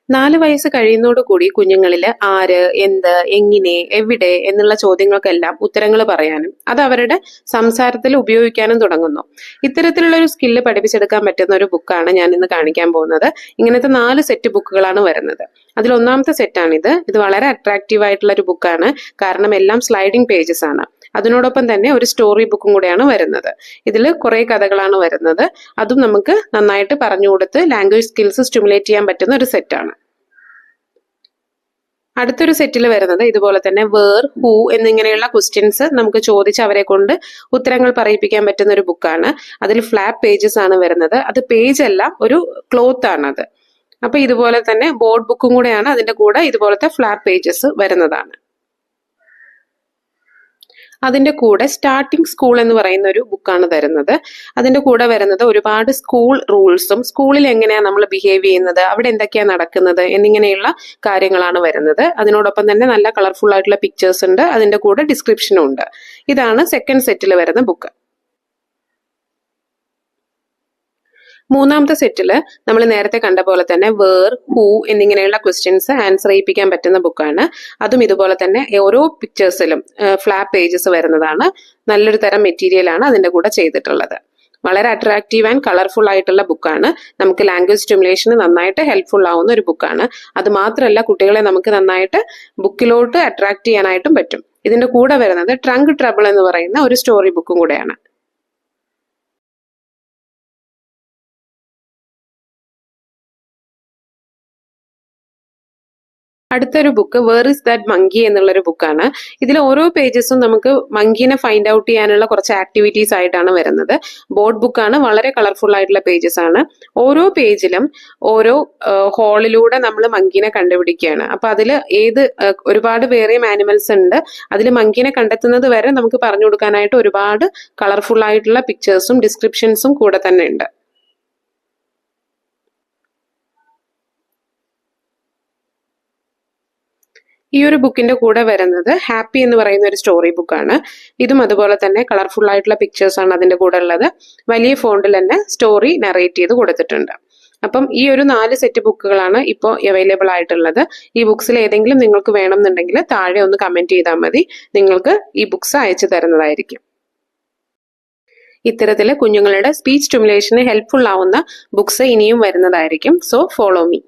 4 വയസ്സ് കഴിയുന്നതോടുകൂടി കുഞ്ഞുങ്ങളിൽ ആര്, എന്ത്, എങ്ങനെ, എവിടെ എന്നുള്ള ചോദ്യങ്ങൾക്കെല്ലാം ഉത്തരങ്ങൾ പറയാനും അത് അവരുടെ സംസാരത്തിൽ ഉപയോഗിക്കാനും തുടങ്ങുന്നു. ഇത്തരത്തിലുള്ള ഒരു സ്കില്ല് പഠിപ്പിച്ചെടുക്കാൻ പറ്റുന്ന ഒരു ബുക്കാണ് ഞാൻ ഇന്ന് കാണിക്കാൻ പോകുന്നത്. ഇങ്ങനത്തെ 4 സെറ്റ് ബുക്കുകളാണ് വരുന്നത്. അതിൽ ഒന്നാമത്തെ സെറ്റാണിത്. ഇത് വളരെ അട്രാക്റ്റീവ് ആയിട്ടുള്ള ഒരു ബുക്കാണ്. കാരണം എല്ലാം സ്ലൈഡിംഗ് പേജസ് ആണ്. അതിനോടൊപ്പം തന്നെ ഒരു സ്റ്റോറി ബുക്കും കൂടെയാണ് വരുന്നത്. ഇതിൽ കുറെ കഥകളാണ് വരുന്നത്. അതും നമുക്ക് നന്നായിട്ട് പറഞ്ഞു കൊടുത്ത് ലാംഗ്വേജ് സ്കിൽസ് സ്റ്റിമുലേറ്റ് ചെയ്യാൻ പറ്റുന്ന ഒരു സെറ്റാണ്. അടുത്തൊരു സെറ്റിൽ വരുന്നത് ഇതുപോലെ തന്നെ വേർ, ഹൂ എന്നിങ്ങനെയുള്ള ക്വസ്റ്റ്യൻസ് നമുക്ക് ചോദിച്ച് അവരെ കൊണ്ട് ഉത്തരങ്ങൾ പറയിപ്പിക്കാൻ പറ്റുന്ന ഒരു ബുക്കാണ്. അതിൽ ഫ്ലാപ്പ് പേജസ് ആണ് വരുന്നത്. അത് പേജ് അല്ല, ഒരു ക്ലോത്ത് ആണത്. അപ്പൊ ഇതുപോലെ തന്നെ ബോർഡ് ബുക്കും കൂടെയാണ് അതിന്റെ കൂടെ ഇതുപോലത്തെ ഫ്ലാപ്പ് പേജസ് വരുന്നതാണ്. അതിന്റെ കൂടെ സ്റ്റാർട്ടിംഗ് സ്കൂൾ എന്ന് പറയുന്ന ഒരു ബുക്കാണ് തരുന്നത്. അതിന്റെ കൂടെ വരുന്നത് ഒരുപാട് സ്കൂൾ റൂൾസും സ്കൂളിൽ എങ്ങനെയാണ് നമ്മൾ ബിഹേവ് ചെയ്യുന്നത്, അവിടെ എന്തൊക്കെയാണ് നടക്കുന്നത് എന്നിങ്ങനെയുള്ള കാര്യങ്ങളാണ് വരുന്നത്. അതിനോടൊപ്പം തന്നെ നല്ല കളർഫുൾ ആയിട്ടുള്ള പിക്ചേഴ്സ് ഉണ്ട്. അതിന്റെ കൂടെ ഡിസ്ക്രിപ്ഷനും ഉണ്ട്. ഇതാണ് സെക്കൻഡ് സെറ്റിൽ വരുന്ന ബുക്ക്. മൂന്നാമത്തെ സെറ്റിൽ നമ്മൾ നേരത്തെ കണ്ട പോലെ തന്നെ വേർ, ഹൂ എന്നിങ്ങനെയുള്ള ക്വസ്റ്റ്യൻസ് ആൻസർ ചെയ്യിപ്പിക്കാൻ പറ്റുന്ന ബുക്കാണ്. അതും ഇതുപോലെ തന്നെ ഓരോ പിക്ചേഴ്സിലും ഫ്ലാപ്പ് പേജസ് വരുന്നതാണ്. നല്ലൊരു തരം മെറ്റീരിയൽ ആണ് അതിന്റെ കൂടെ ചെയ്തിട്ടുള്ളത്. വളരെ അട്രാക്റ്റീവ് ആൻഡ് കളർഫുൾ ആയിട്ടുള്ള ബുക്കാണ്. നമുക്ക് ലാംഗ്വേജ് സ്റ്റിമുലേഷന് നന്നായിട്ട് ഹെൽപ്ഫുൾ ആവുന്ന ഒരു ബുക്കാണ്. അത് മാത്രമല്ല, കുട്ടികളെ നമുക്ക് നന്നായിട്ട് ബുക്കിലോട്ട് അട്രാക്ട് ചെയ്യാനായിട്ടും പറ്റും. ഇതിന്റെ കൂടെ വരുന്നത് ട്രങ്ക് ട്രബിൾ എന്ന് പറയുന്ന ഒരു സ്റ്റോറി ബുക്കും കൂടെയാണ്. അടുത്തൊരു book where is that monkey എന്നുള്ളൊരു ബുക്കാണ്. ഇതിൽ ഓരോ പേജസും നമുക്ക് മങ്കീനെ ഫൈൻഡ് ഔട്ട് ചെയ്യാനുള്ള കുറച്ച് ആക്ടിവിറ്റീസ് ആയിട്ടാണ് വരുന്നത്. ബോർഡ് ബുക്കാണ്. വളരെ കളർഫുൾ ആയിട്ടുള്ള പേജസ് ആണ്. ഓരോ പേജിലും ഓരോ ഹോളിലൂടെ നമ്മൾ മങ്കീനെ കണ്ടുപിടിക്കുകയാണ്. അപ്പൊ അതിൽ ഒരുപാട് വേറെയും ആനിമൽസ് ഉണ്ട്. അതിൽ മങ്കീനെ കണ്ടെത്തുന്നത് വരെ നമുക്ക് പറഞ്ഞു കൊടുക്കാനായിട്ട് ഒരുപാട് കളർഫുൾ ആയിട്ടുള്ള പിക്ചേഴ്സും ഡിസ്ക്രിപ്ഷൻസും കൂടെ തന്നെ ഉണ്ട്. ഈ ഒരു ബുക്കിന്റെ കൂടെ വരുന്നത് ഹാപ്പി എന്ന് പറയുന്ന ഒരു സ്റ്റോറി ബുക്കാണ്. ഇതും അതുപോലെ തന്നെ കളർഫുൾ ആയിട്ടുള്ള പിക്ചേഴ്സ് ആണ് അതിന്റെ കൂടെ ഉള്ളത്. വലിയ ഫോണ്ടിൽ തന്നെ സ്റ്റോറി നറേറ്റ് ചെയ്ത് കൊടുത്തിട്ടുണ്ട്. അപ്പം ഈ ഒരു 4 സെറ്റ് ബുക്കുകളാണ് ഇപ്പോൾ അവൈലബിൾ ആയിട്ടുള്ളത്. ഈ ബുക്സിൽ ഏതെങ്കിലും നിങ്ങൾക്ക് വേണമെന്നുണ്ടെങ്കിൽ താഴെ ഒന്ന് കമന്റ് ചെയ്താൽ മതി. നിങ്ങൾക്ക് ഈ ബുക്സ് അയച്ചു തരുന്നതായിരിക്കും. ഇത്തരത്തിൽ കുഞ്ഞുങ്ങളുടെ സ്പീച്ച് സ്റ്റിമുലേഷന് ഹെൽപ്ഫുൾ ആവുന്ന ബുക്സ് ഇനിയും വരുന്നതായിരിക്കും. So follow me.